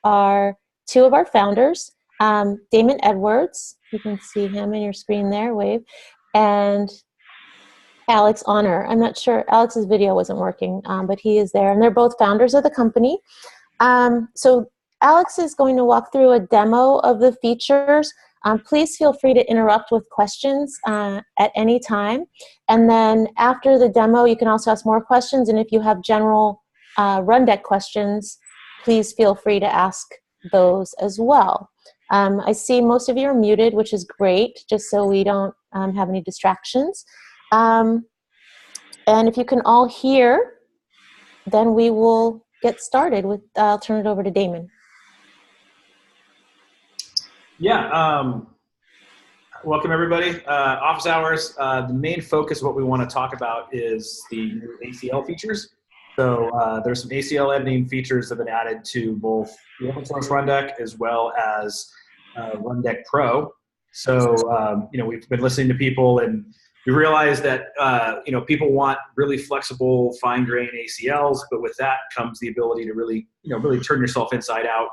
are two of our founders, Damon Edwards, you can see him in your screen there, wave, and Alex Honor. I'm not sure, Alex's video wasn't working, but he is there, and they're both founders of the company. So Alex is going to walk through a demo of the features. Please feel free to interrupt with questions at any time. And then after the demo, you can also ask more questions, and if you have general Rundeck questions, please feel free to ask those as well. I see most of you are muted, which is great, just so we don't have any distractions. And if you can all hear, then we will get started with, I'll turn it over to Damon. Yeah, welcome everybody. Office hours, the main focus of what we want to talk about is the new ACL features. So there's some ACL editing features that have been added to both the open source Rundeck as well as Rundeck Pro. So, you know, we've been listening to people and we realized that, you know, people want really flexible, fine-grained ACLs, but with that comes the ability to really, you know, really turn yourself inside out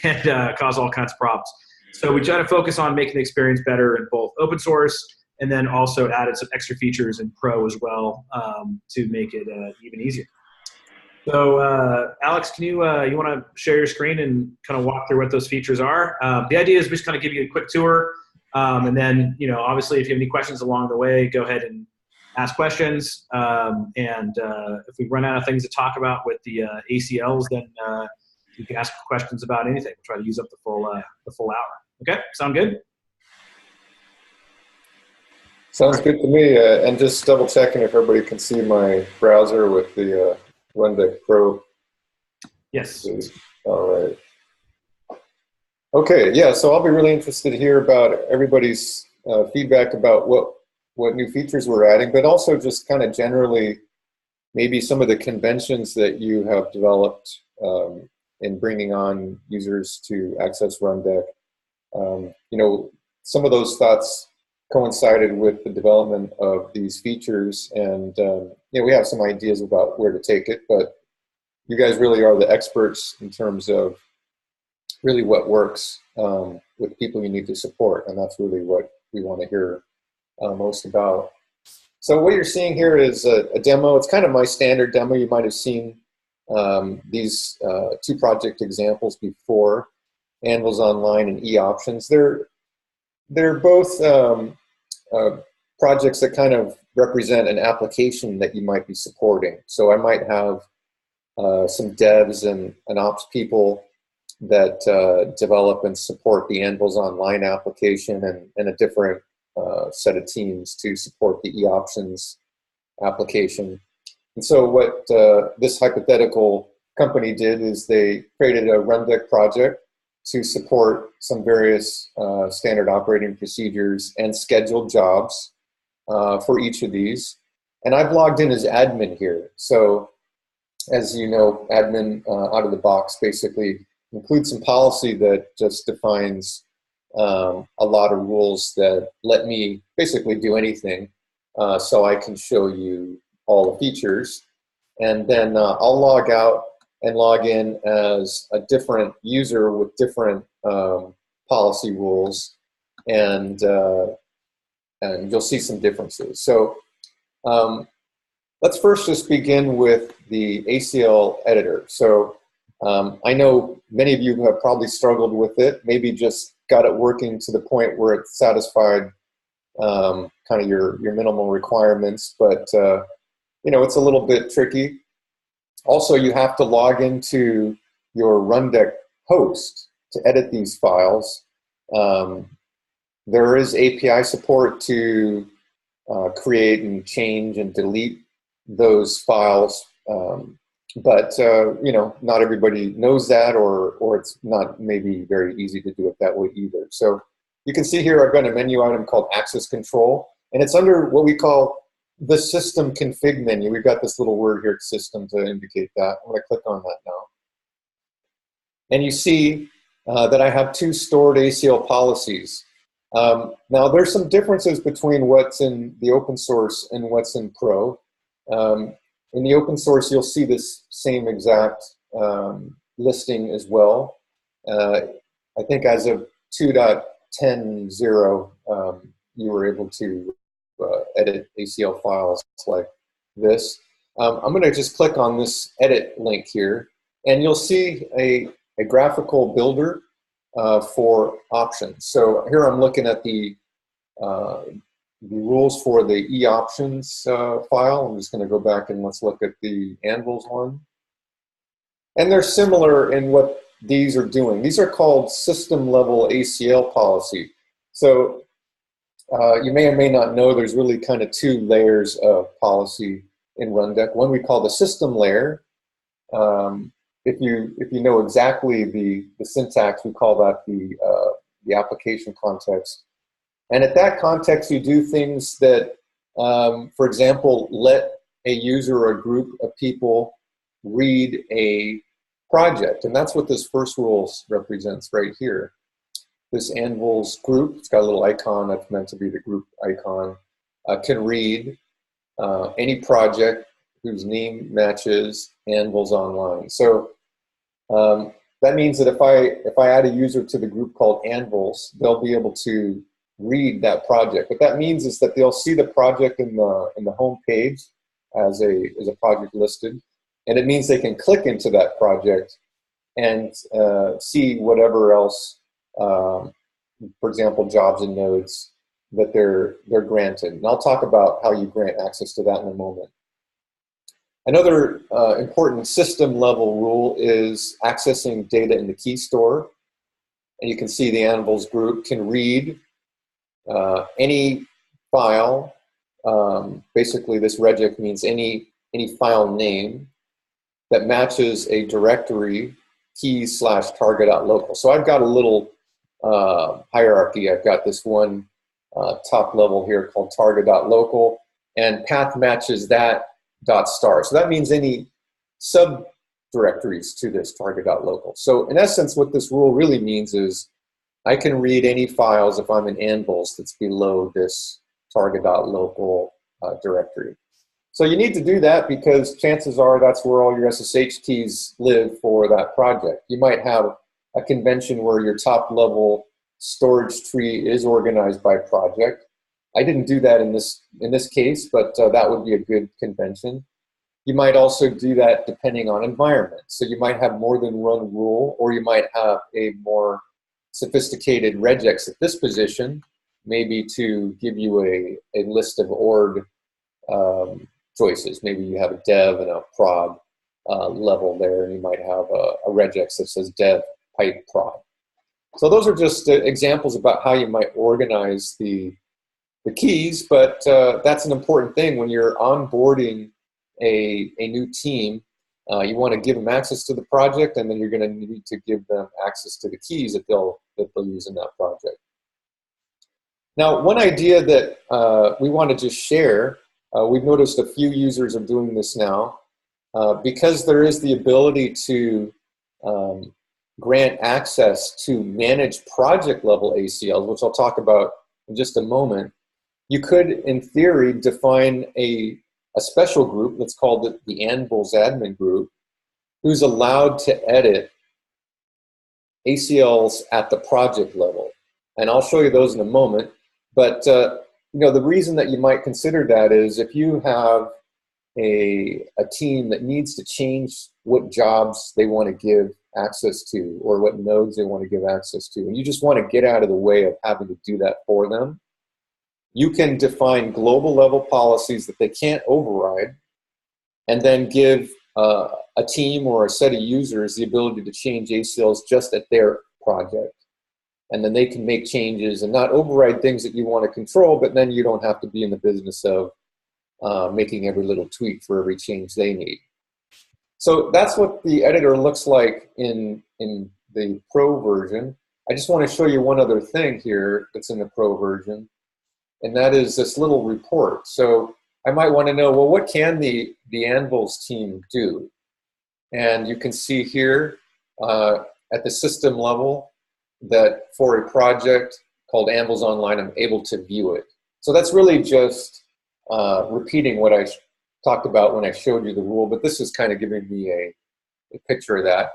and cause all kinds of problems. So we try to focus on making the experience better in both open source and then also added some extra features in Pro as well to make it even easier. So Alex, can you, you want to share your screen and kind of walk through what those features are? The idea is we just kind of give you a quick tour. And then, you know, obviously if you have any questions along the way, go ahead and ask questions. If we run out of things to talk about with the ACLs, then you can ask questions about anything. We'll try to use up the full hour. Okay, sound good? Sounds good to me. And just double checking if everybody can see my browser with the Rundeck Pro. Yes. All right. Okay, yeah, so I'll be really interested to hear about everybody's feedback about what new features we're adding, but also just kind of generally maybe some of the conventions that you have developed in bringing on users to access Rundeck. You know, some of those thoughts coincided with the development of these features, and you know, we have some ideas about where to take it, but you guys really are the experts in terms of really what works with people you need to support, and that's really what we want to hear most about. So what you're seeing here is a demo. It's kind of my standard demo. You might have seen these two project examples before, Anvils Online and eOptions. They're both projects that kind of represent an application that you might be supporting. So I might have some devs and ops people that develop and support the Anvils Online application, and a different set of teams to support the eOptions application. And so what this hypothetical company did is they created a Rundeck project to support some various standard operating procedures and scheduled jobs for each of these. And I've logged in as admin here. So as you know, admin out of the box basically includes some policy that just defines a lot of rules that let me basically do anything, so I can show you all the features. And then I'll log out and log in as a different user with different policy rules, and you'll see some differences. So let's first just begin with the ACL editor. So I know many of you have probably struggled with it, maybe just got it working to the point where it satisfied kind of your minimal requirements, but you know, it's a little bit tricky. Also, you have to log into your Rundeck host to edit these files. There is API support to create and change and delete those files, but you know, not everybody knows that, or it's not maybe very easy to do it that way either. So you can see here I've got a menu item called Access Control, and it's under what we call the System Config menu. We've got this little word here, System, to indicate that. I'm going to click on that now. And you see that I have two stored ACL policies. Now, there's some differences between what's in the open source and what's in Pro. In the open source, you'll see this same exact listing as well. I think as of 2.10.0, you were able to edit ACL files like this. I'm going to just click on this edit link here, and you'll see a graphical builder for options. So here I'm looking at the rules for the e-options file. I'm just going to go back and let's look at the Anvils one. And they're similar in what these are doing. These are called system-level ACL policy. So you may or may not know there's really kind of two layers of policy in Rundeck. One we call the system layer. If you know exactly the syntax, we call that the application context. And at that context, you do things that, for example, let a user or a group of people read a project. And that's what this first rule represents right here. This Anvils group, it's got a little icon that's meant to be the group icon, can read any project whose name matches Anvils Online. So that means that if I add a user to the group called Anvils, they'll be able to read that project. What that means is that they'll see the project in the home page as a project listed, and it means they can click into that project and see whatever else, for example, jobs and nodes that they're granted. And I'll talk about how you grant access to that in a moment. Another important system level rule is accessing data in the key store. And you can see the Anvils group can read any file. Basically, this regex means any file name that matches a directory keys/target.local. So I've got a little hierarchy. I've got this one top level here called target.local, and path matches that .star. So that means any subdirectories to this target.local. So in essence, what this rule really means is I can read any files if I'm in Anvils that's below this target.local directory. So you need to do that because chances are that's where all your SSH keys live for that project. You might have a convention where your top level storage tree is organized by project. I didn't do that in this case, but that would be a good convention. You might also do that depending on environment. So you might have more than one rule, or you might have a more sophisticated regex at this position, maybe to give you a list of org choices. Maybe you have a dev and a prod level there, and you might have a regex that says dev pipe prod. So those are just examples about how you might organize the keys, but that's an important thing when you're onboarding a new team. You want to give them access to the project, and then you're going to need to give them access to the keys that they'll use in that project. Now, one idea that we want to just share, we've noticed a few users are doing this now, because there is the ability to grant access to manage project level ACLs, which I'll talk about in just a moment. You could, in theory, define a special group that's called the Anvils admin group, who's allowed to edit ACLs at the project level. And I'll show you those in a moment. But you know, the reason that you might consider that is if you have a team that needs to change what jobs they want to give access to or what nodes they want to give access to, and you just want to get out of the way of having to do that for them, you can define global level policies that they can't override, and then give a team or a set of users the ability to change ACLs just at their project. And then they can make changes and not override things that you want to control, but then you don't have to be in the business of making every little tweak for every change they need. So that's what the editor looks like in the Pro version. I just want to show you one other thing here that's in the Pro version, and that is this little report. So I might want to know, well, what can the Anvils team do? And you can see here at the system level that for a project called Anvils Online, I'm able to view it. So that's really just repeating what I talked about when I showed you the rule, but this is kind of giving me a picture of that.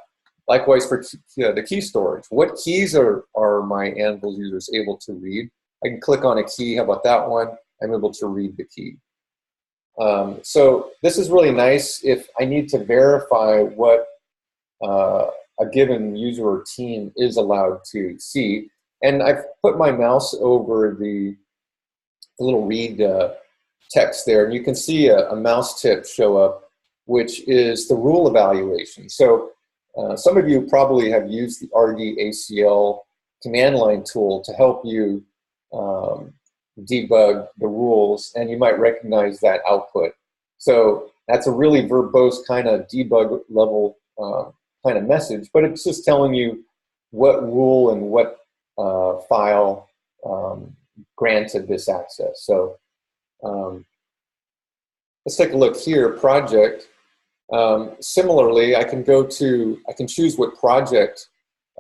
Likewise for the key storage. What keys are my Anvil users able to read? I can click on a key. How about that one? I'm able to read the key. So this is really nice if I need to verify what a given user or team is allowed to see. And I've put my mouse over the little read text there, and you can see a mouse tip show up, which is the rule evaluation. So some of you probably have used the RD ACL command line tool to help you debug the rules, and you might recognize that output. So that's a really verbose kind of debug level kind of message, but it's just telling you what rule and what file granted this access. So let's take a look here, project. Similarly, I can choose what project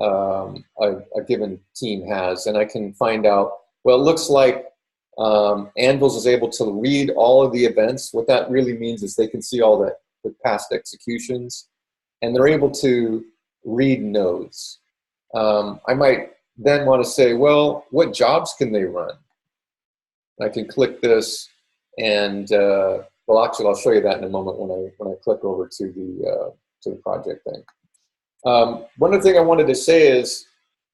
a given team has, and I can find out, well, it looks like Anvils is able to read all of the events. What that really means is they can see all the past executions, and they're able to read nodes. I might then want to say, well, what jobs can they run? I can click this, and well, actually, I'll show you that in a moment when I click over to the project thing. One other thing I wanted to say is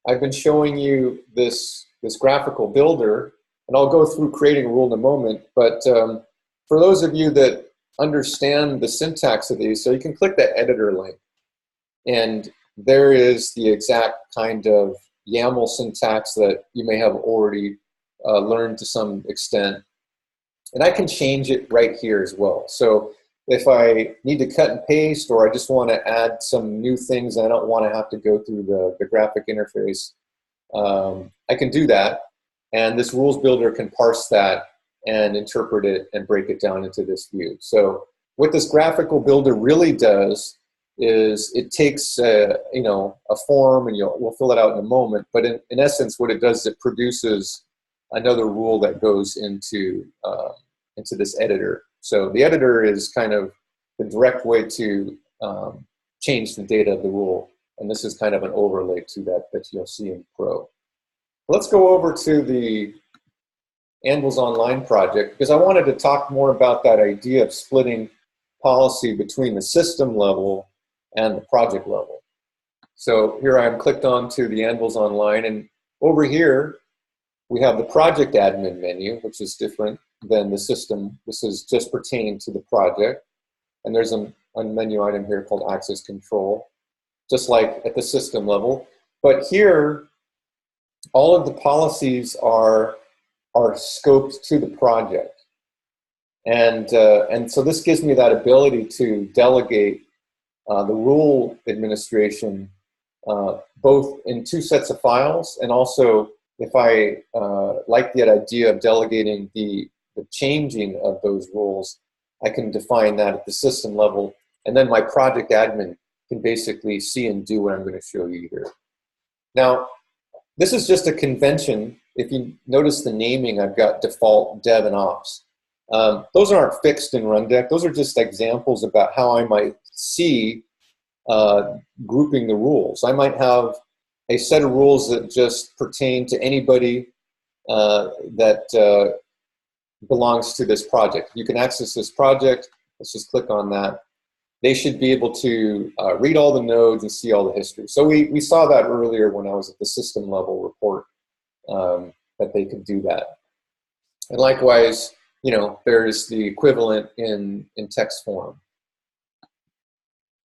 I've been showing you this graphical builder, and I'll go through creating a rule in a moment. But for those of you that understand the syntax of these, so you can click that editor link, and there is the exact kind of YAML syntax that you may have already learned to some extent. And I can change it right here as well. So if I need to cut and paste, or I just want to add some new things, and I don't want to have to go through the graphic interface, I can do that. And this rules builder can parse that and interpret it and break it down into this view. So what this graphical builder really does is it takes a form, and we'll fill it out in a moment, but in essence what it does is it produces another rule that goes into this editor. So the editor is kind of the direct way to change the data of the rule, and this is kind of an overlay to that you'll see in Pro. Let's go over to the Anvils Online project, because I wanted to talk more about that idea of splitting policy between the system level and the project level. So here I'm clicked on to the Anvils Online, and over here we have the project admin menu, which is different than the system. This is just pertaining to the project. And there's a menu item here called access control, just like at the system level. But here, all of the policies are scoped to the project. And so this gives me that ability to delegate the rule administration both in two sets of files, and also if I like the idea of delegating the changing of those rules, I can define that at the system level, and then my project admin can basically see and do what I'm going to show you here. Now, this is just a convention. If you notice the naming, I've got default, dev, and ops. Those aren't fixed in Rundeck. Those are just examples about how I might see grouping the rules. I might have a set of rules that just pertain to anybody that belongs to this project. You can access this project. Let's just click on that. They should be able to read all the nodes and see all the history. So we saw that earlier when I was at the system level report, that they could do that. And likewise, there's the equivalent in text form.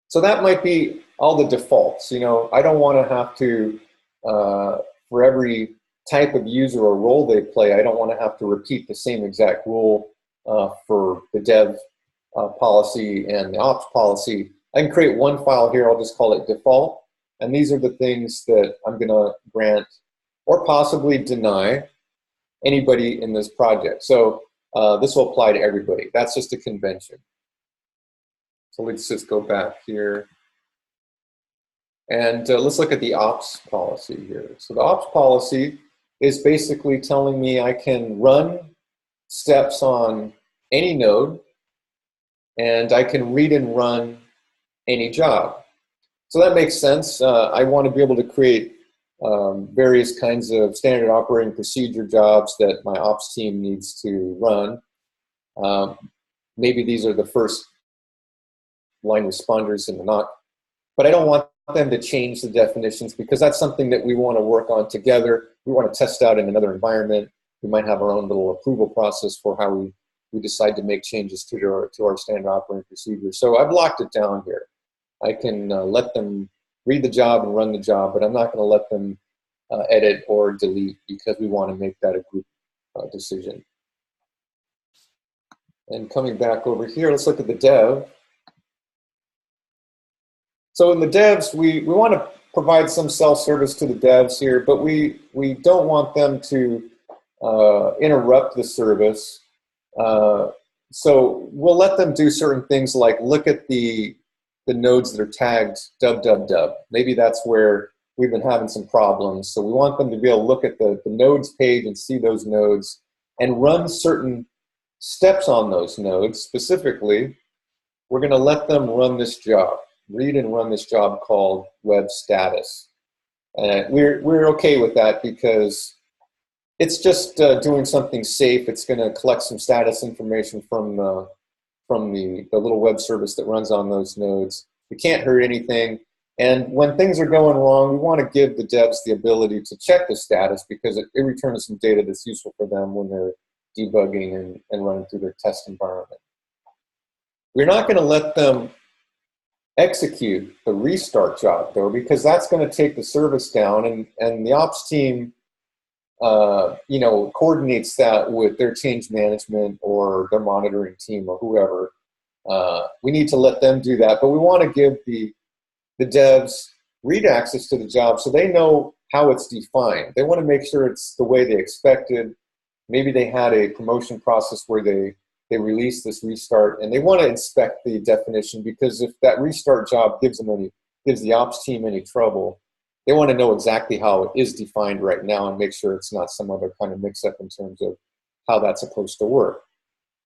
So that might be all the defaults. I don't want to have to, for every type of user or role they play, I don't want to have to repeat the same exact rule for the dev policy and the ops policy. I can create one file here. I'll just call it default. And these are the things that I'm going to grant or possibly deny anybody in this project. So this will apply to everybody. That's just a convention. So let's just go back here. And let's look at the ops policy here. So the ops policy is basically telling me I can run steps on any node, and I can read and run any job. So that makes sense. I want to be able to create various kinds of standard operating procedure jobs that my ops team needs to run. Maybe these are the first line responders in the NOC, but I don't want them to change the definitions because that's something that we want to work on together. We want to test out in another environment. We might have our own little approval process for how we decide to make changes to our standard operating procedure. So I've locked it down here. I can let them read the job and run the job, but I'm not going to let them edit or delete because we want to make that a group decision. And coming back over here, let's look at the dev. So in the devs, we want to provide some self-service to the devs here, but we don't want them to interrupt the service. So we'll let them do certain things like look at the nodes that are tagged www. Maybe that's where we've been having some problems. So we want them to be able to look at the nodes page and see those nodes and run certain steps on those nodes. Specifically, we're going to let them run this job, read and run this job called web status. And we're okay with that because it's just doing something safe. It's going to collect some status information from the little web service that runs on those nodes. It can't hurt anything. And when things are going wrong, we want to give the devs the ability to check the status because it returns some data that's useful for them when they're debugging and running through their test environment. We're not going to let them execute the restart job, though, because that's going to take the service down, and the ops team coordinates that with their change management or their monitoring team or whoever. We need to let them do that, but we want to give the devs read access to the job so they know how it's defined. They want to make sure it's the way they expected. Maybe they had a promotion process where they released this restart, and they want to inspect the definition because if that restart job gives the ops team any trouble, they want to know exactly how it is defined right now and make sure it's not some other kind of mix-up in terms of how that's supposed to work.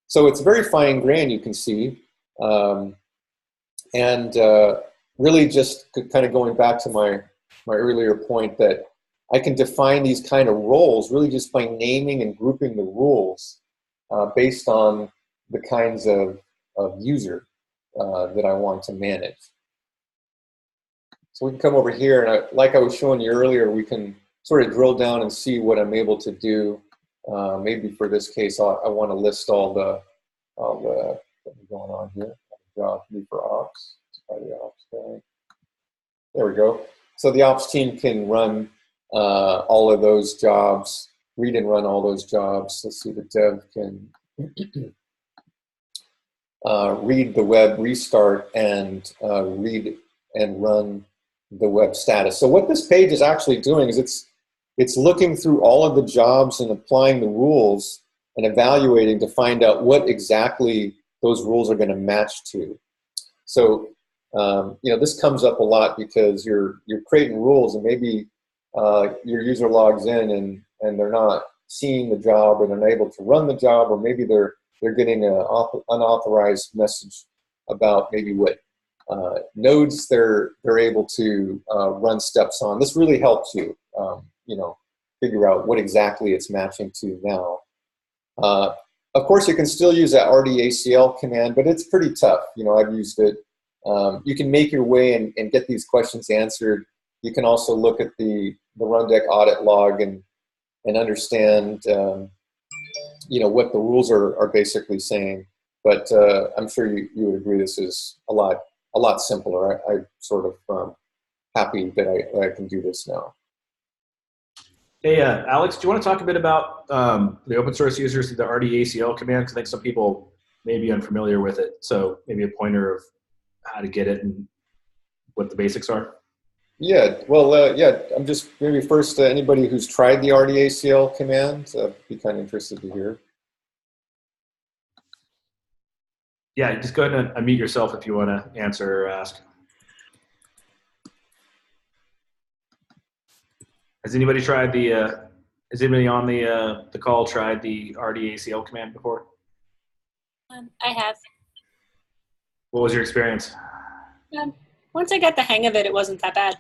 So it's very fine-grained, you can see. Really just kind of going back to my earlier point that I can define these kind of roles really just by naming and grouping the rules based on the kinds of user that I want to manage. So we can come over here, and like I was showing you earlier, we can sort of drill down and see what I'm able to do. Maybe for this case, I want to list all the what's going on here. Job for ops. The ops guy. There we go. So the ops team can run all of those jobs, read and run all those jobs. Let's see, the dev can read the web restart and read and run the web status. So what this page is actually doing is it's looking through all of the jobs and applying the rules and evaluating to find out what exactly those rules are going to match to. So this comes up a lot because you're creating rules and maybe your user logs in and they're not seeing the job or they're not able to run the job, or maybe they're getting an unauthorized message about maybe what nodes they're able to run steps on. This really helps you figure out what exactly it's matching to now. Of course, you can still use that RDACL command, but it's pretty tough. I've used it. You can make your way and get these questions answered. You can also look at the Rundeck audit log and understand what the rules are basically saying. But I'm sure you would agree this is a lot simpler. I'm sort of happy that I can do this now. Hey, Alex, do you want to talk a bit about the open source users of the RDACL command? Because I think some people may be unfamiliar with it. So maybe a pointer of how to get it and what the basics are. Yeah, well, I'm just maybe first anybody who's tried the RDACL command, be kind of interested to hear. Yeah, just go ahead and unmute yourself if you want to answer or ask. Has anybody tried has anybody on the call tried the RDACL command before? I have. What was your experience? Once I got the hang of it, it wasn't that bad.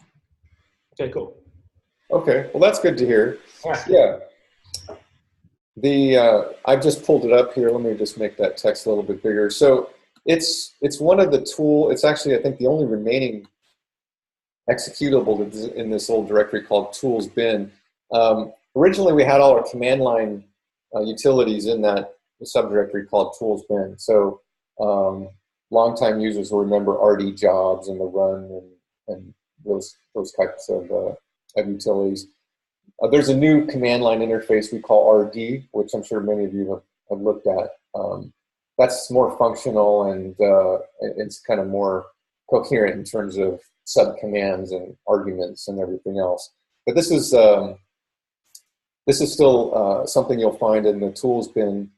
Okay, cool. Okay, well that's good to hear. Yeah. Yeah. I've just pulled it up here. Let me just make that text a little bit bigger. So it's one of the it's actually, I think, the only remaining executable that's in this old directory called tools bin. Originally, we had all our command line utilities in that subdirectory called tools bin. So longtime users will remember RD jobs and the run and those types of utilities. There's a new command line interface we call RD, which I'm sure many of you have looked at. That's more functional and it's kind of more coherent in terms of subcommands and arguments and everything else. But this is still something you'll find in the tools bin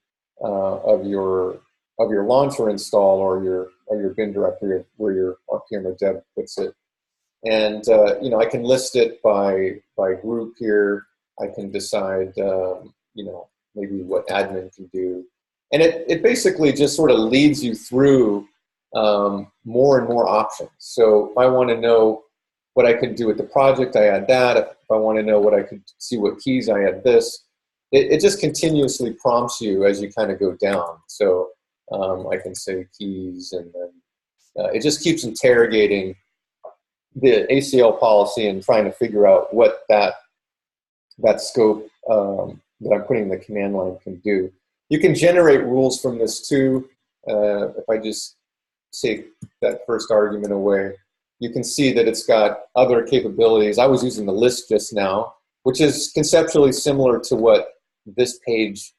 of your launcher install or your bin directory where your RPM or dev puts it. And you know, I can list it by group here. I can decide you know, maybe what admin can do, and it basically just sort of leads you through more and more options. So if I want to know what I could do with the project, I add that. If I want to know what I could see what keys, I add this. It just continuously prompts you as you kind of go down. So I can say keys, and then it just keeps interrogating the ACL policy and trying to figure out what that scope that I'm putting in the command line can do. You can generate rules from this too. If I just take that first argument away, you can see that it's got other capabilities. I was using the list just now, which is conceptually similar to what this page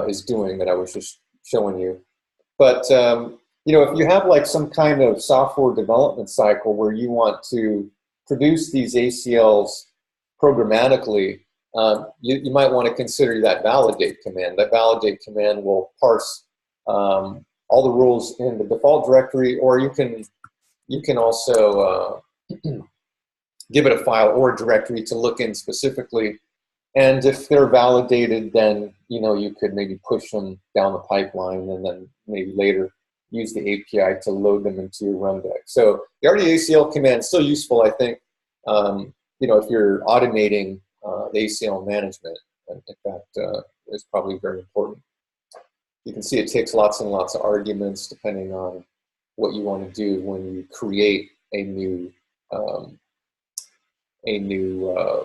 is doing that I was just showing you. But you know, if you have like some kind of software development cycle where you want to produce these ACLs programmatically, you might want to consider that validate command. That validate command will parse all the rules in the default directory, or you can also give it a file or a directory to look in specifically. And if they're validated, then you know, you could maybe push them down the pipeline, and then maybe later use the API to load them into your Rundeck. So the RDACL command is still useful, I think, you know, if you're automating the ACL management. In fact, it's probably very important. You can see it takes lots and lots of arguments depending on what you want to do when you create a new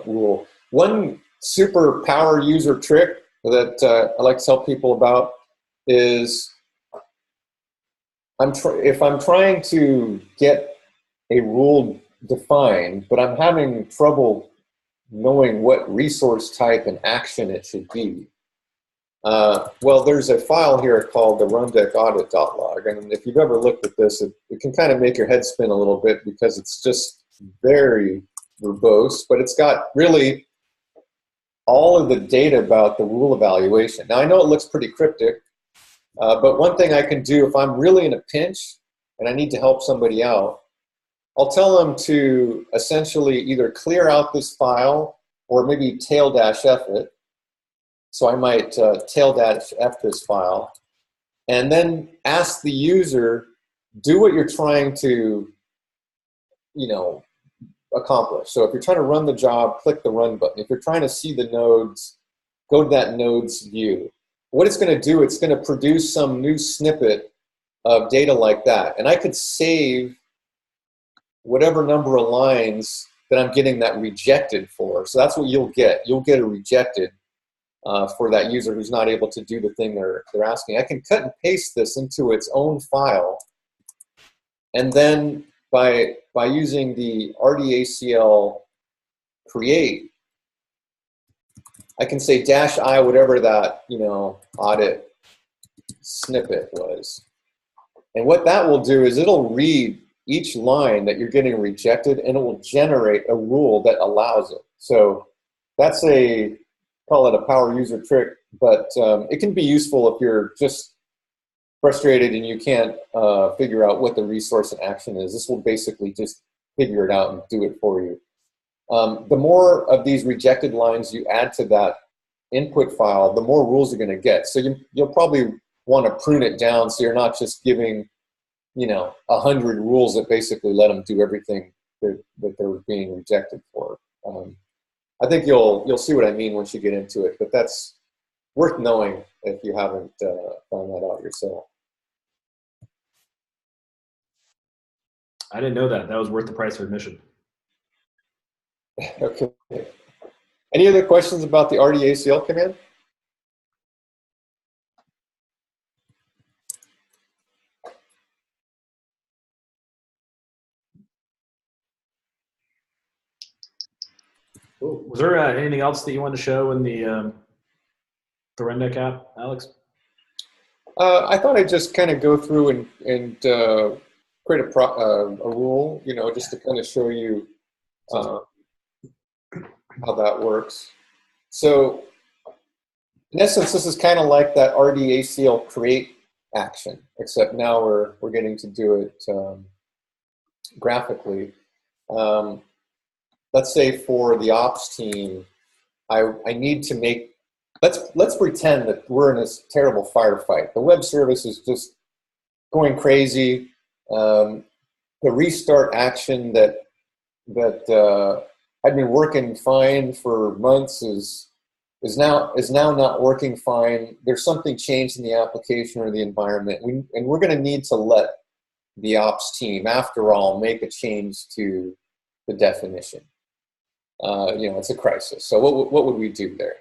rule. One super power user trick that I like to tell people about is if I'm trying to get a rule defined, but I'm having trouble knowing what resource type and action it should be. Well, there's a file here called the Rundeck audit.log, and if you've ever looked at this, it can kind of make your head spin a little bit because it's just very verbose, but it's got really all of the data about the rule evaluation. Now, I know it looks pretty cryptic, but one thing I can do if I'm really in a pinch and I need to help somebody out, I'll tell them to essentially either clear out this file or maybe tail-f it. So I might tail-f this file and then ask the user, do what you're trying to, you know, accomplish. So if you're trying to run the job, click the run button. If you're trying to see the nodes, go to that nodes view. What it's going to do, it's going to produce some new snippet of data like that. And I could save whatever number of lines that I'm getting that rejected for. So that's what you'll get. You'll get a rejected for that user who's not able to do the thing they're asking. I can cut and paste this into its own file. And then by using the RDACL create, I can say -I whatever that, you know, audit snippet was. And what that will do is it'll read each line that you're getting rejected, and it will generate a rule that allows it. So that's call it a power user trick, but it can be useful if you're just frustrated and you can't figure out what the resource and action is. This will basically just figure it out and do it for you. The more of these rejected lines you add to that input file, the more rules you're going to get. So you'll probably want to prune it down so you're not just giving you know, 100 rules that basically let them do everything that they're being rejected for. I think you'll see what I mean once you get into it, but that's worth knowing if you haven't found that out yourself. I didn't know that. That was worth the price of admission. Okay. Any other questions about the RDACL command? Cool. Was there anything else that you wanted to show in the Rundeck app, Alex? I thought I'd just kind of go through and create a rule, you know, just to kind of show you how that works. So in essence, this is kind of like that RDACL create action, except now we're getting to do it graphically. Let's say for the ops team, I need to make, let's pretend that we're in this terrible firefight. The web service is just going crazy. The restart action that had been working fine for months is now not working fine. There's something changed in the application or the environment, and we're going to need to let the ops team, after all, make a change to the definition. You know, it's a crisis. So what would we do there?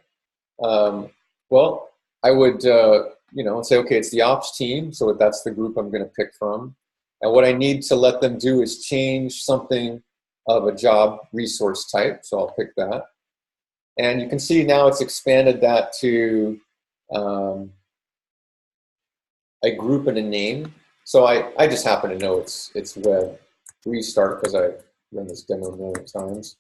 Well, I would you know, say, okay, it's the ops team, so that's the group I'm going to pick from. And what I need to let them do is change something of a job resource type, so I'll pick that. And you can see now it's expanded that to a group and a name. So I just happen to know it's web restart because I've run this demo a million times.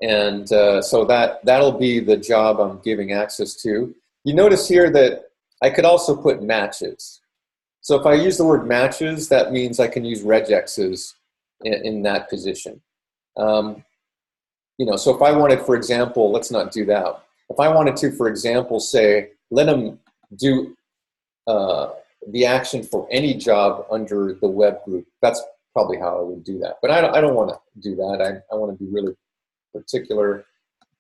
And so that'll be the job I'm giving access to. You notice here that I could also put matches. So if I use the word matches, that means I can use regexes in that position. You know, so if I wanted, for example, let's not do that. If I wanted to, for example, say, let them do the action for any job under the web group, that's probably how I would do that. But I don't want to do that. I want to be really particular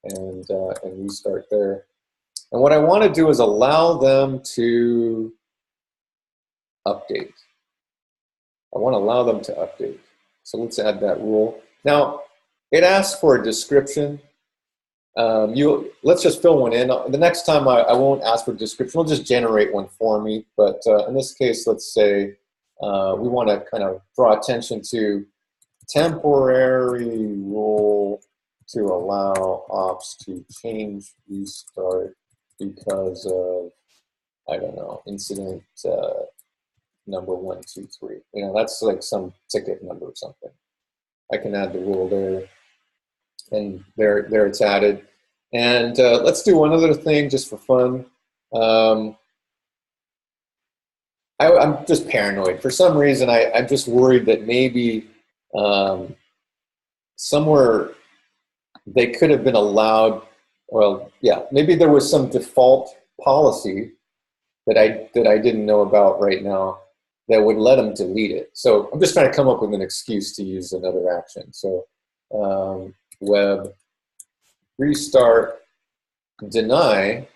and restart there. And what I want to do is allow them to update. I want to allow them to update. So let's add that rule. Now, it asks for a description. Let's just fill one in. The next time I won't ask for a description. We'll just generate one for me. But in this case, let's say we want to kind of draw attention to temporary rule to allow ops to change restart because of, I don't know, incident number 1, 2, 3. You know, that's like some ticket number or something. I can add the rule there, and there it's added. And let's do one other thing just for fun. I'm just paranoid. For some reason, I'm just worried that maybe somewhere they could have been allowed, well, yeah, maybe there was some default policy that I didn't know about right now that would let them delete it. So I'm just trying to come up with an excuse to use another action. So web restart, deny,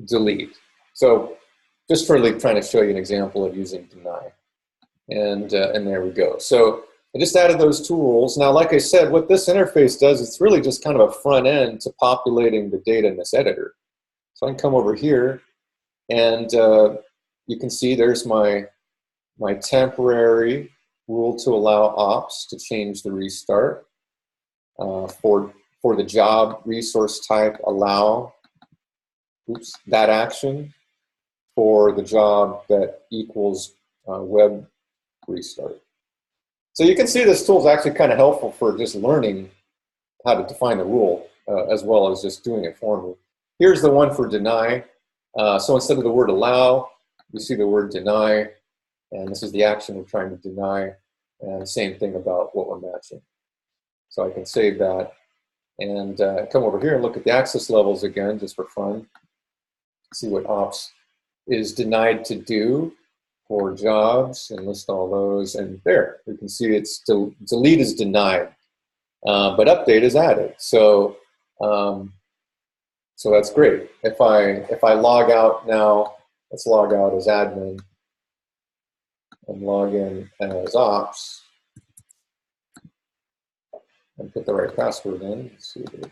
delete. So just for like trying to show you an example of using deny. And there we go. So I just added those two rules. Now, like I said, what this interface does, it's really just kind of a front end to populating the data in this editor. So I can come over here, and you can see there's my temporary rule to allow ops to change the restart. For the job resource type, allow that action for the job that equals web restart. So you can see this tool is actually kind of helpful for just learning how to define the rule as well as just doing it for me. Here's the one for deny. So instead of the word allow, you see the word deny, and this is the action we're trying to deny, and the same thing about what we're matching. So I can save that and come over here and look at the access levels again, just for fun. See what ops is denied to do. for jobs and list all those. And there, we can see it's delete is denied, but update is added. So so that's great. If I log out now, let's log out as admin and log in as ops and put the right password in. Let's see here.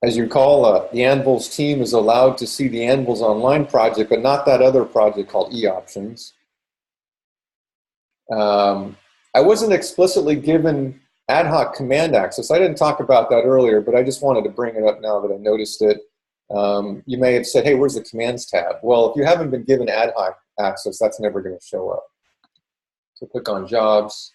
As you recall, the Anvils team is allowed to see the Anvils Online project, but not that other project called eOptions. I wasn't explicitly given ad hoc command access. I didn't talk about that earlier, but I just wanted to bring it up now that I noticed it. You may have said, hey, where's the commands tab? Well, if you haven't been given ad hoc access, that's never going to show up. So click on jobs.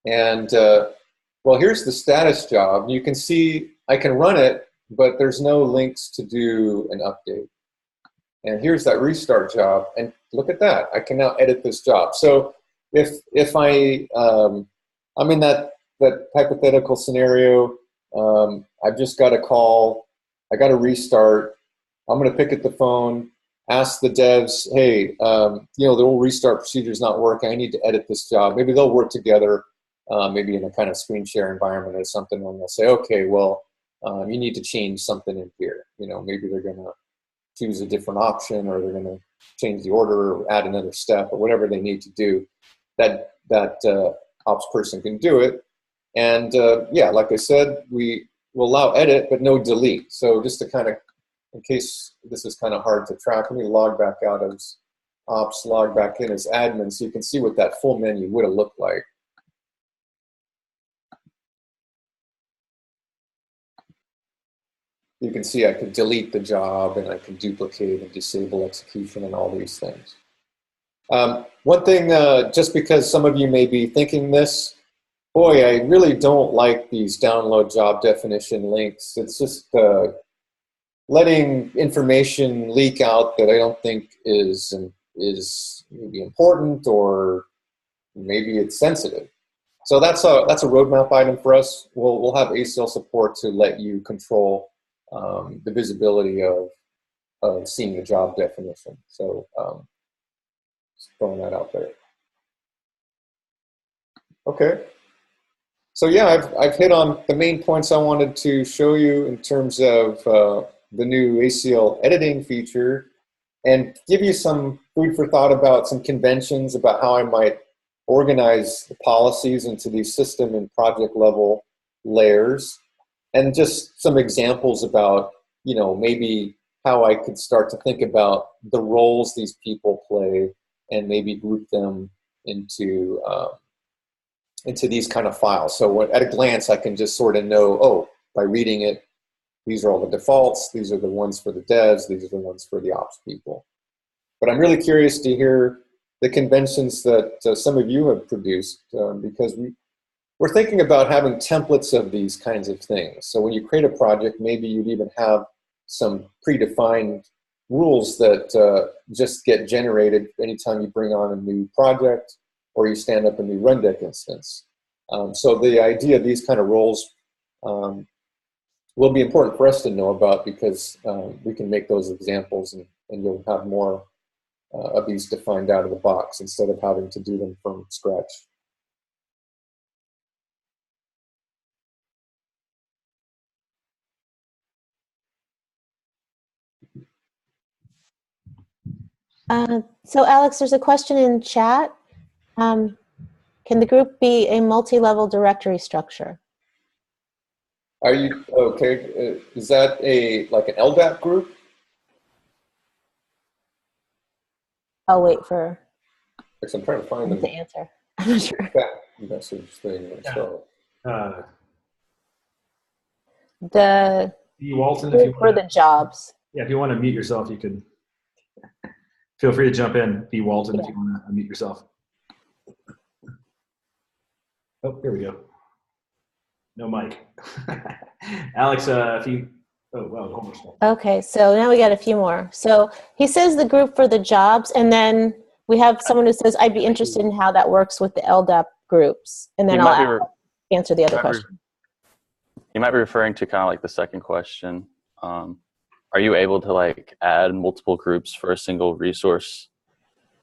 And, well, here's the status job. You can see I can run it, but there's no links to do an update. And here's that restart job. And look at that. I can now edit this job. So if I'm in that hypothetical scenario, I've just got a call, I got to restart, I'm going to pick up the phone, ask the devs, hey, you know, the old restart procedure is not working, I need to edit this job. Maybe they'll work together, maybe in a kind of screen share environment or something, and they'll say, okay, well, you need to change something in here. You know, maybe they're going to choose a different option, or they're going to change the order or add another step, or whatever they need to do. That ops person can do it. And yeah, like I said, we will allow edit, but no delete. So just to kind of, in case this is kind of hard to track, let me log back out as ops, log back in as admin, so you can see what that full menu would have looked like. You can see I could delete the job, and I can duplicate and disable execution and all these things. One thing, just because some of you may be thinking this, boy, I really don't like these download job definition links. It's just letting information leak out that I don't think is maybe important, or maybe it's sensitive. So that's a roadmap item for us. We'll have ACL support to let you control the visibility of seeing the job definition. So just throwing that out there. Okay. So yeah, I've hit on the main points I wanted to show you in terms of the new ACL editing feature, and give you some food for thought about some conventions about how I might organize the policies into these system and project level layers, and just some examples about, you know, maybe how I could start to think about the roles these people play, and maybe group them into these kind of files. So at a glance, I can just sort of know, oh, by reading it, these are all the defaults, these are the ones for the devs, these are the ones for the ops people. But I'm really curious to hear the conventions that some of you have produced, because we're thinking about having templates of these kinds of things. So when you create a project, maybe you'd even have some predefined rules that just get generated anytime you bring on a new project or you stand up a new Rundeck instance. So the idea of these kind of roles will be important for us to know about, because we can make those examples, and you'll have more of these defined out of the box instead of having to do them from scratch. So Alex, there's a question in chat. Can the group be a multi-level directory structure? Are you, okay, is that like an LDAP group? I'll wait for Because I'm trying to find the answer. I'm not sure. that message thing. The Walton, if you for the jobs. Yeah, if you want to mute yourself, you can feel free to jump in. B. Walton, Yeah. if you want to unmute yourself. Oh, here we go. No mic. Alex, if you, oh, wow, almost. Okay, so now we got a few more. So he says the group for the jobs, and then we have someone who says, I'd be interested in how that works with the LDAP groups. And then I'll answer the other question. You might be referring to kind of like the second question. are you able to like add multiple groups for a single resource,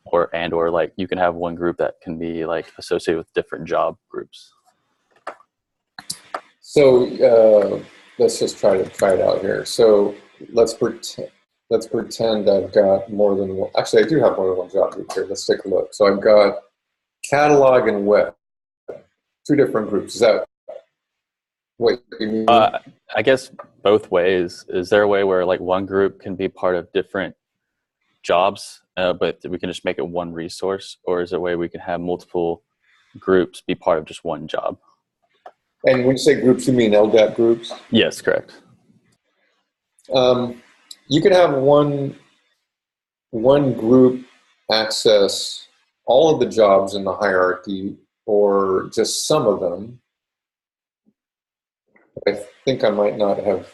or like you can have one group that can be like associated with different job groups? So let's just try it out here. So let's pretend I've got more than one. Actually, I do have more than one job group here. Let's take a look. So I've got catalog and web, two different groups. Is that what you mean? I guess both ways. Is there a way where like one group can be part of different jobs, but we can just make it one resource, or is there a way we can have multiple groups be part of just one job? And when you say groups, you mean LDAP groups? Yes, correct. You could have one group access all of the jobs in the hierarchy, or just some of them. I think I might not have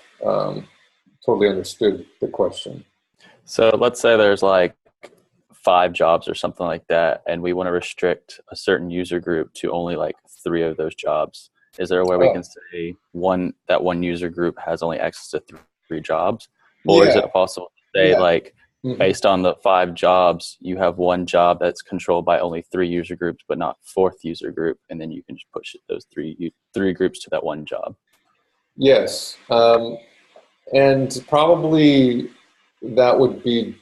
totally understood the question. So let's say there's like 5 jobs or something like that, and we want to restrict a certain user group to only like 3 of those jobs. Is there a way we can say that one user group has only access to 3 jobs? Or is it possible to say like, based on the 5 jobs, you have one job that's controlled by only 3 user groups, but not 4th user group, and then you can just push those three groups to that one job? Yes, and probably that would be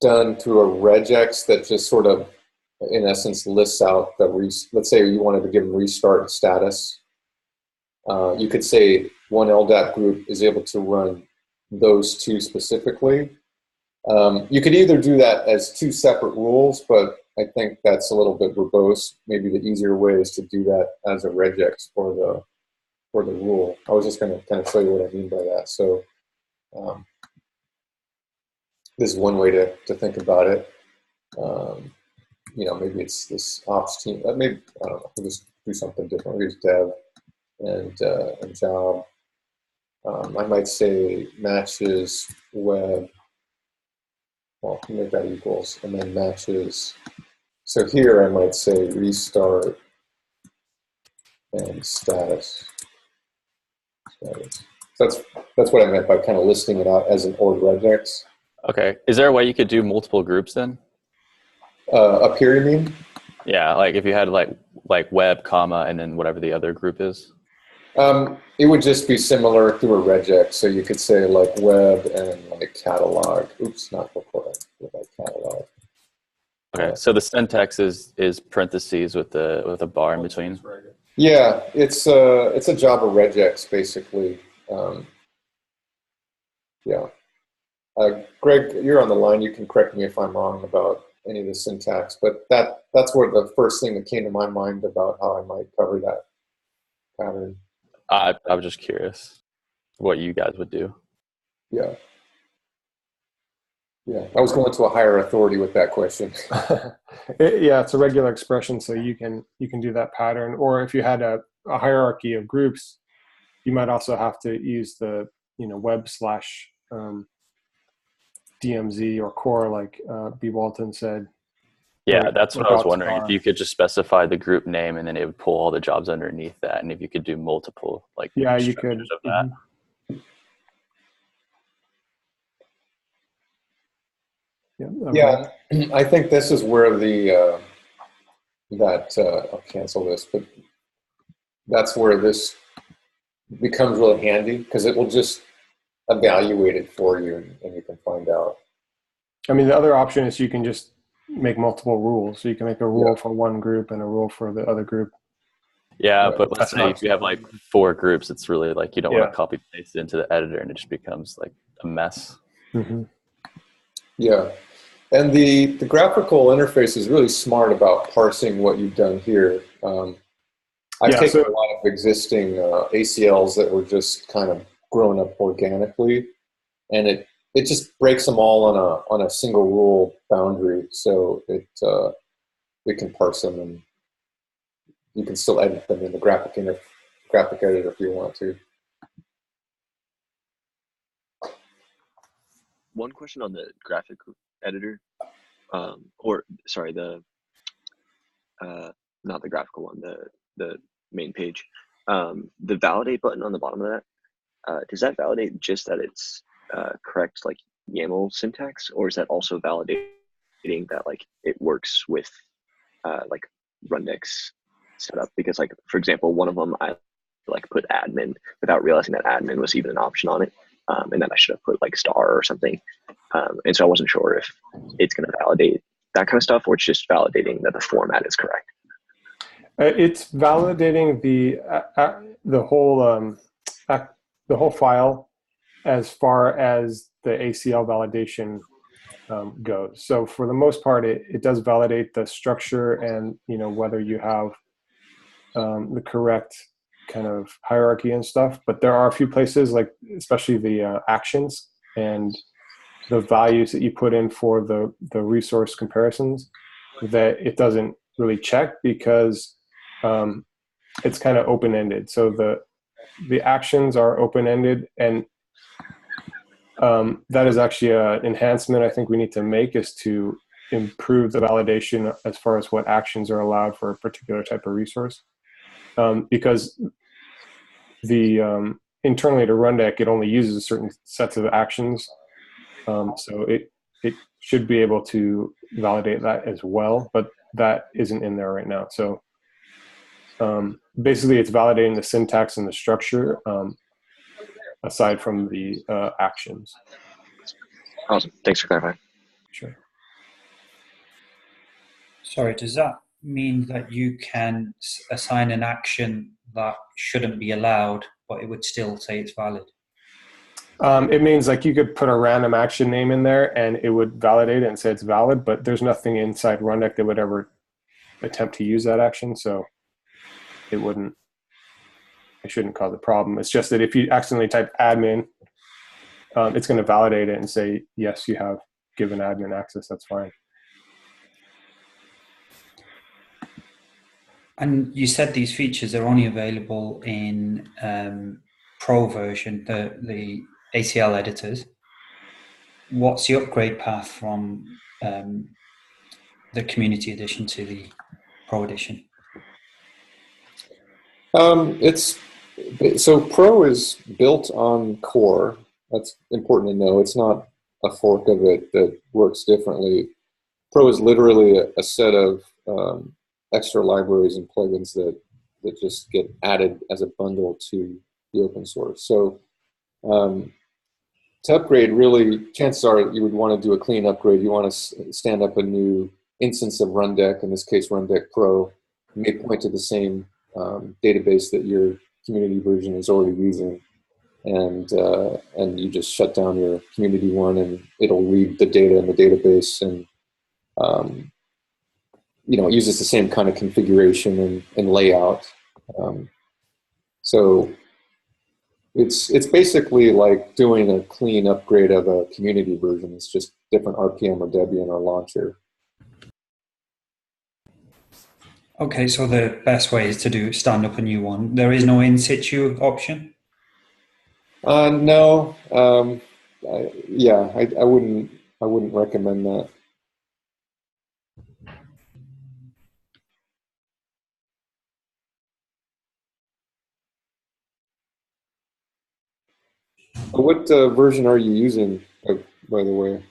done through a regex that just sort of, in essence, lists out the let's say you wanted to give them restart status. You could say one LDAP group is able to run those 2 specifically. You could either do that as 2 separate rules, but I think that's a little bit verbose. Maybe the easier way is to do that as a regex for the rule. I was just going to kind of show you what I mean by that. So this is one way to think about it. You know, maybe it's this ops team. Maybe, I don't know, we'll just do something different. Maybe it's dev and job. I might say matches web. Well, make that equals, and then matches. So here I might say restart and status. So that's what I meant by kind of listing it out as an org regex. Okay. Is there a way you could do multiple groups then? Up here, you mean? Yeah, like if you had like web, comma, and then whatever the other group is. It would just be similar through a regex. So you could say like web and like catalog. Oops, not before like catalog. Okay, so the syntax is parentheses with a bar in between. Yeah, it's a Java regex basically. Yeah. Greg, you're on the line. You can correct me if I'm wrong about any of the syntax, but that's where the first thing that came to my mind about how I might cover that pattern. I was just curious what you guys would do. Yeah. Yeah, I was going to a higher authority with that question. Yeah, it's a regular expression, so you can do that pattern. Or if you had a hierarchy of groups, you might also have to use the web / DMZ or core, like B. Walton said. Yeah, that's what I was wondering. If you could just specify the group name, and then it would pull all the jobs underneath that, and if you could do multiple, like yeah, you could. Of that. Yeah, I think this is where the I'll cancel this, but that's where this becomes really handy because it will just evaluate it for you, and you can find out. I mean, the other option is you can just make multiple rules. So you can make a rule for one group and a rule for the other group. Yeah, but let's say if you have like 4 groups, it's really like you don't want to copy paste it into the editor, and it just becomes like a mess. Mm-hmm. Yeah, and the graphical interface is really smart about parsing what you've done here. I've taken a lot of existing ACLs that were just kind of grown up organically, and it just breaks them all on a single rule boundary, so it can parse them, and you can still edit them in the graphic editor if you want to. One question on the graphic editor, or sorry, the not the graphical one, the main page. The validate button on the bottom of that, does that validate just that it's correct like YAML syntax, or is that also validating that like it works with like Rundeck's setup? Because like, for example, one of them I like put admin without realizing that admin was even an option on it, and then I should have put like star or something, and so I wasn't sure if it's going to validate that kind of stuff, or it's just validating that the format is correct. It's validating the whole file as far as the ACL validation goes. So for the most part, it does validate the structure and whether you have the correct kind of hierarchy and stuff. But there are a few places, like especially the actions and the values that you put in for the resource comparisons, that it doesn't really check because it's kind of open-ended. So the actions are open-ended, and that is actually an enhancement I think we need to make, is to improve the validation as far as what actions are allowed for a particular type of resource. Because the internally to Rundeck, it only uses a certain sets of actions. So it should be able to validate that as well, but that isn't in there right now. So basically it's validating the syntax and the structure aside from the actions. Awesome. Thanks for clarifying. Sure. Sorry, does that mean that you can assign an action that shouldn't be allowed, but it would still say it's valid? It means like you could put a random action name in there and it would validate it and say it's valid, but there's nothing inside Rundeck that would ever attempt to use that action. So it shouldn't cause a problem. It's just that if you accidentally type admin, it's going to validate it and say, yes, you have given admin access. That's fine. And you said these features are only available in Pro version, the ACL editors. What's the upgrade path from the Community Edition to the Pro Edition? So Pro is built on Core. That's important to know. It's not a fork of it that works differently. Pro is literally a set of extra libraries and plugins that just get added as a bundle to the open source. So to upgrade, really, chances are you would want to do a clean upgrade. You want to stand up a new instance of Rundeck, in this case Rundeck Pro. You may point to the same database that your community version is already using, and you just shut down your community one, and it'll read the data in the database, and it uses the same kind of configuration and layout. So it's basically like doing a clean upgrade of a community version. It's just different RPM or Debian or launcher. Okay, so the best way is to stand up a new one. There is no in situ option? No. I wouldn't recommend that. What version are you using, by the way?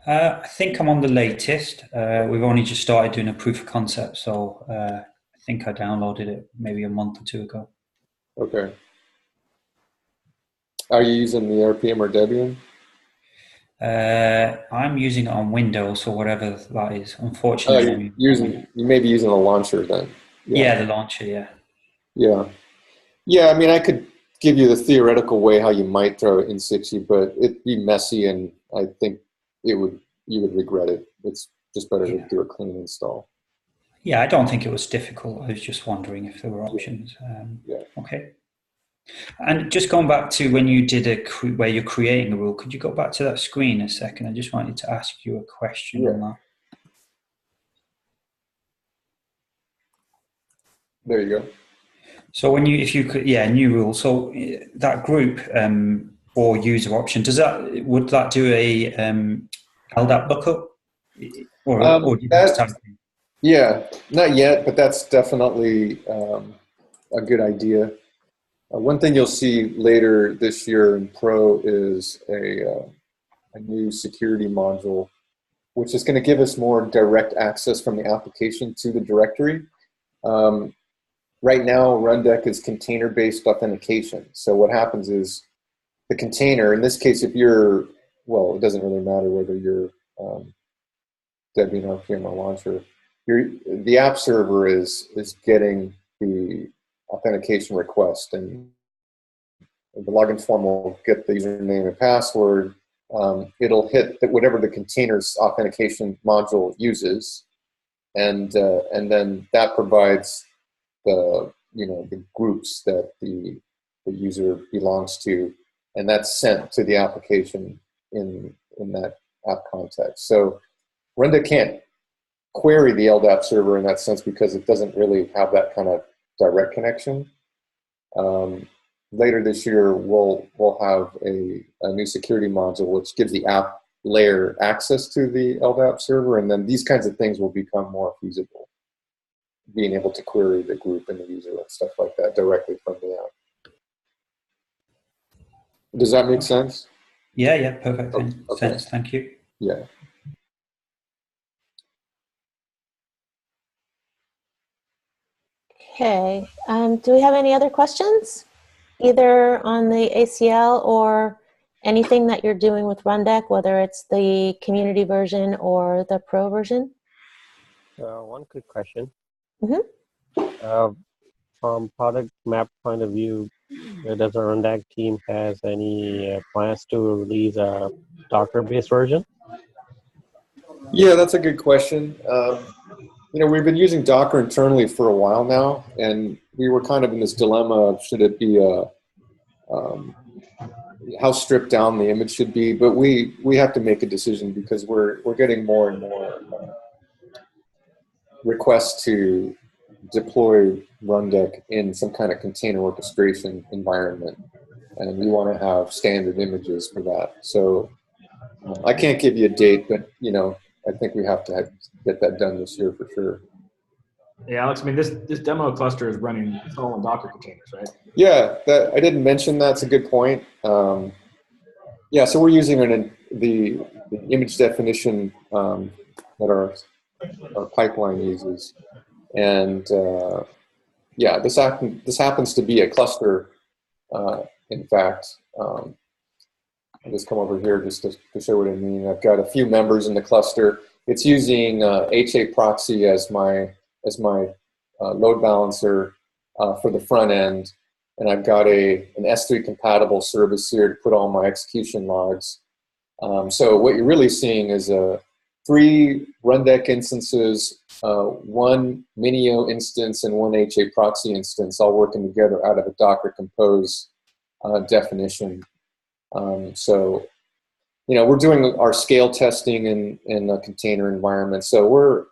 I think I'm on the latest. We've only just started doing a proof of concept, so I think I downloaded it maybe a month or two ago. Okay. Are you using the RPM or Debian? I'm using it on Windows or whatever that is. Unfortunately, you may be using a launcher then. Yeah, the launcher. Yeah. Yeah. I mean, I could give you the theoretical way how you might throw it in situ, but it'd be messy, and I think you would regret it. It's just better to do a clean install. Yeah, I don't think it was difficult. I was just wondering if there were options. Okay. And just going back to when you did where you're creating a rule, could you go back to that screen a second? I just wanted to ask you a question on that. There you go. So when new rule. So that group or user option, would that do a LDAP lookup? Or yeah, not yet, but that's definitely a good idea. One thing you'll see later this year in Pro is a new security module, which is going to give us more direct access from the application to the directory. Right now, Rundeck is container-based authentication. So what happens is the container, in this case, if you're, well, it doesn't really matter whether you're Debian RPM or Launcher, the app server is getting the authentication request, and the login form will get the username and password. It'll hit whatever the container's authentication module uses, and then that provides the groups that the user belongs to, and that's sent to the application in that app context. So Rundeck can't query the LDAP server in that sense because it doesn't really have that kind of direct connection. Later this year, we'll have a new security module which gives the app layer access to the LDAP server, and then these kinds of things will become more feasible, being able to query the group and the user and stuff like that directly from the app. Does that make sense? Yeah, perfect Okay. sense. Thank you. Yeah. Okay. Do we have any other questions, either on the ACL or anything that you're doing with Rundeck, whether it's the community version or the pro version? One quick question. Mm-hmm. From product map point of view, does the Rundeck team has any plans to release a Docker-based version? Yeah, that's a good question. We've been using Docker internally for a while now, and we were kind of in this dilemma of should it be how stripped down the image should be, but we have to make a decision because we're getting more and more requests to deploy Rundeck in some kind of container orchestration environment, and we want to have standard images for that. So I can't give you a date, but I think we have to get that done this year for sure. Yeah, Alex, I mean, this demo cluster is running all in Docker containers, right? Yeah, I didn't mention that. It's a good point. Yeah, so we're using the image definition that our pipeline uses. And yeah, this happens to be a cluster, in fact. I'll just come over here just to show what I mean. I've got a few members in the cluster. It's using HA proxy as my load balancer for the front end, and I've got an S3 compatible service here to put all my execution logs. So what you're really seeing is 3 Rundeck instances, 1 Minio instance, and 1 HA proxy instance, all working together out of a Docker Compose definition. So we're doing our scale testing in a container environment. So we're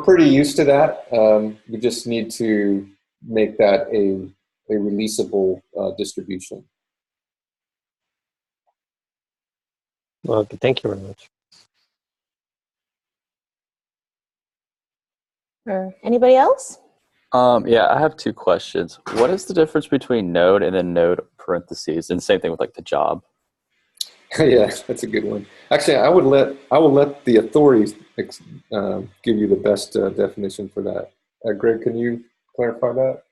pretty used to that. We just need to make that a releasable distribution. Okay, thank you very much. Or anybody else? Yeah, I have 2 questions. What is the difference between node and then node parentheses? And same thing with like the job. Yeah, that's a good one. Actually, I will let the authorities give you the best definition for that. Greg, can you clarify that?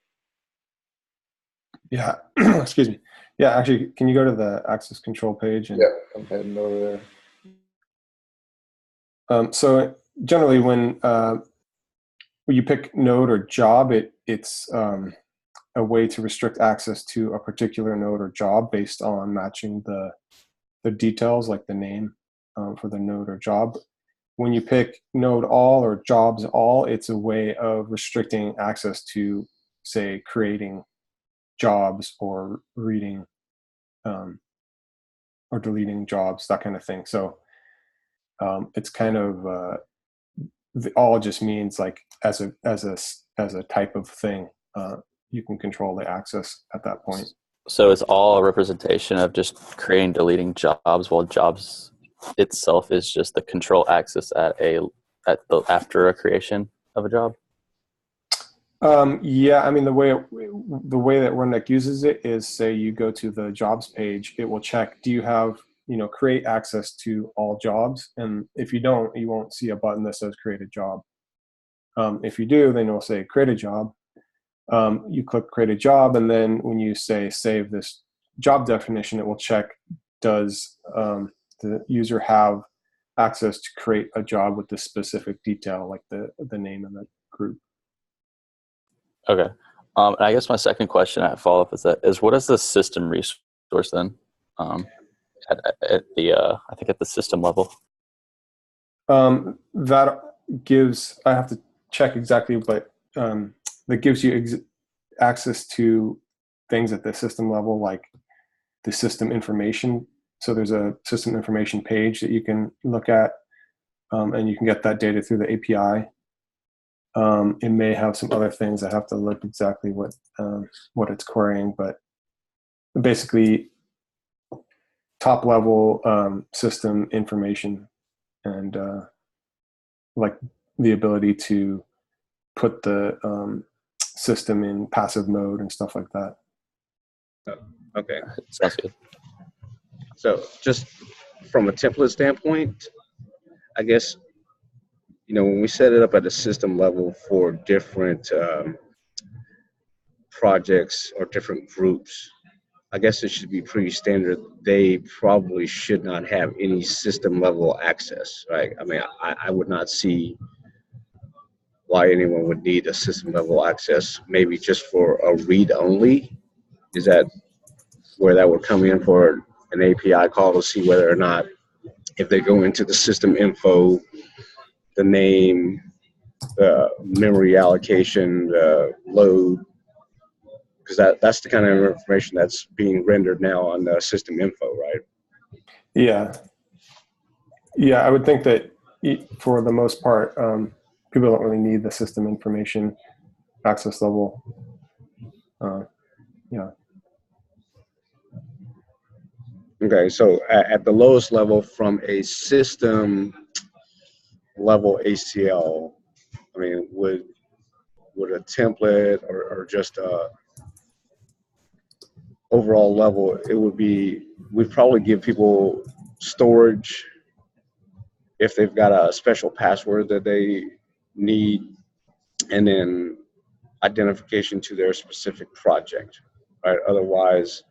Yeah, excuse me. Yeah, actually, can you go to the access control page? Yeah, I'm heading over there. So generally, when you pick node or job, it's a way to restrict access to a particular node or job based on matching the details, like the name for the node or job. When you pick node all or jobs all, it's a way of restricting access to, say, creating jobs or reading or deleting jobs, that kind of thing. So it's kind of all just means like as a type of thing, you can control the access at that point. So it's all a representation of just creating, deleting jobs, while jobs itself is just the control access after a creation of a job. Yeah, I mean the way that Rundeck uses it is, say you go to the jobs page, it will check, do you have, create access to all jobs? And if you don't, you won't see a button that says create a job. If you do, then it'll say create a job. You click create a job, and then when you say save this job definition, it will check, does the user have access to create a job with this specific detail, like the name of the group. Okay. And I guess my second question I follow up is what is the system resource then? At the I think at the system level. That gives, I have to check exactly, but that gives you access to things at the system level, like the system information. So there's a system information page that you can look at, and you can get that data through the API. It may have some other things. I have to look exactly what it's querying, but basically top level system information, and like the ability to put the system in passive mode and stuff like that. Okay. Sounds good. So just from a template standpoint, I guess, when we set it up at a system level for different projects or different groups, I guess it should be pretty standard. They probably should not have any system level access, right? I mean, I would not see why anyone would need a system level access, maybe just for a read only. Is that where that would come in for an API call to see whether or not, if they go into the system info, the name, the memory allocation, the load, because that's the kind of information that's being rendered now on the system info, right? Yeah, I would think that for the most part, people don't really need the system information access level. Yeah. Okay, so at the lowest level, from a system level ACL, I mean, would a template or just a overall level, it would be, we'd probably give people storage if they've got a special password that they need, and then identification to their specific project, right? Otherwise,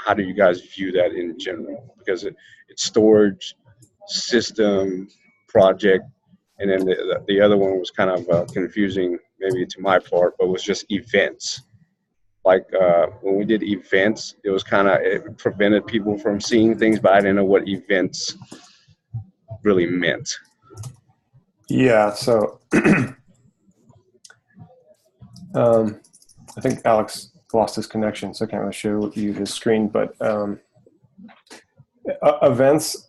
how do you guys view that in general? Because it's storage, system, project, and then the other one was kind of confusing, maybe to my part, but was just events. Like when we did events, it was it prevented people from seeing things, but I didn't know what events really meant. Yeah, so I think Alex lost his connection, so I can't really show you his screen, but events,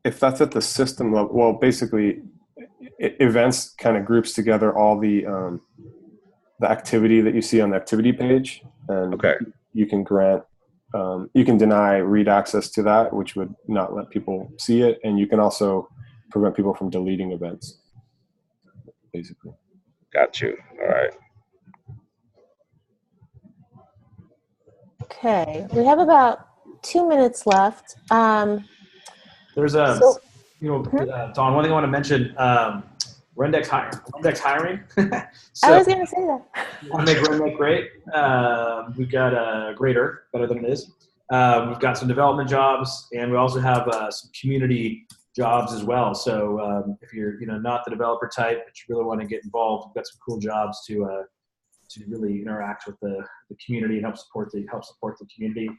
if that's at the system level, well, basically events kind of groups together all the activity that you see on the activity page, and okay, you can grant, you can deny read access to that, which would not let people see it, and you can also prevent people from deleting events, basically. Got you. All right. Okay, we have about 2 minutes left. There's a, So- Dawn, one thing I want to mention, Rundeck's hiring. So I was going to say that. we want to make Rundeck great. We've got greater, better than it is. We've got some development jobs, and we also have some community jobs as well. So if you're not the developer type, but you really want to get involved, we've got some cool jobs to really interact with the community and help support the community.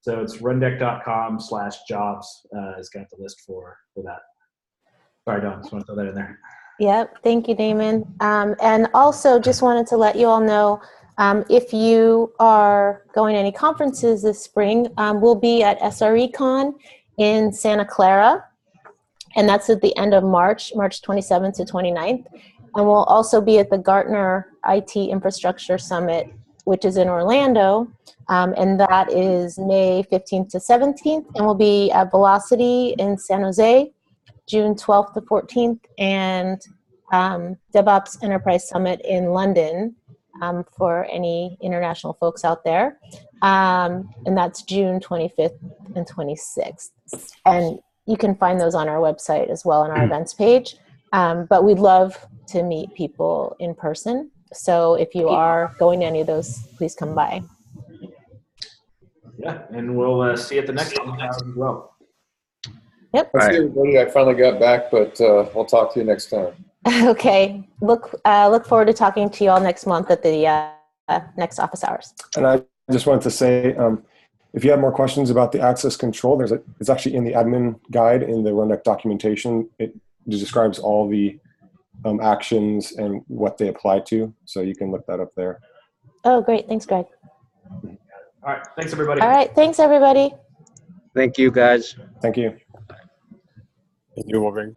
So it's rundeck.com/jobs has got the list for that. Sorry, Don, just want to throw that in there. Yep, thank you, Damon. And also just wanted to let you all know, if you are going to any conferences this spring, we'll be at SRECon in Santa Clara, and that's at the end of March 27th to 29th. And we'll also be at the Gartner IT Infrastructure Summit, which is in Orlando, and that is May 15th to 17th, and we'll be at Velocity in San Jose June 12th to 14th, and DevOps Enterprise Summit in London for any international folks out there. And that's June 25th and 26th. And you can find those on our website as well on our events page. But we'd love to meet people in person. So if you are going to any of those, please come by. Yeah, and we'll see you at the next one as well. Yep. Thanks, everybody. I finally got back, but I'll talk to you next time. Okay. Look forward to talking to you all next month at the next office hours. And I just wanted to say, if you have more questions about the access control, it's actually in the admin guide in the Rundeck documentation. It describes all the actions and what they apply to, so you can look that up there. Oh, great. Thanks, Greg. All right. Thanks, everybody. All right. Thanks, everybody. Thank you, guys. Thank you. Thank you, Wolverine.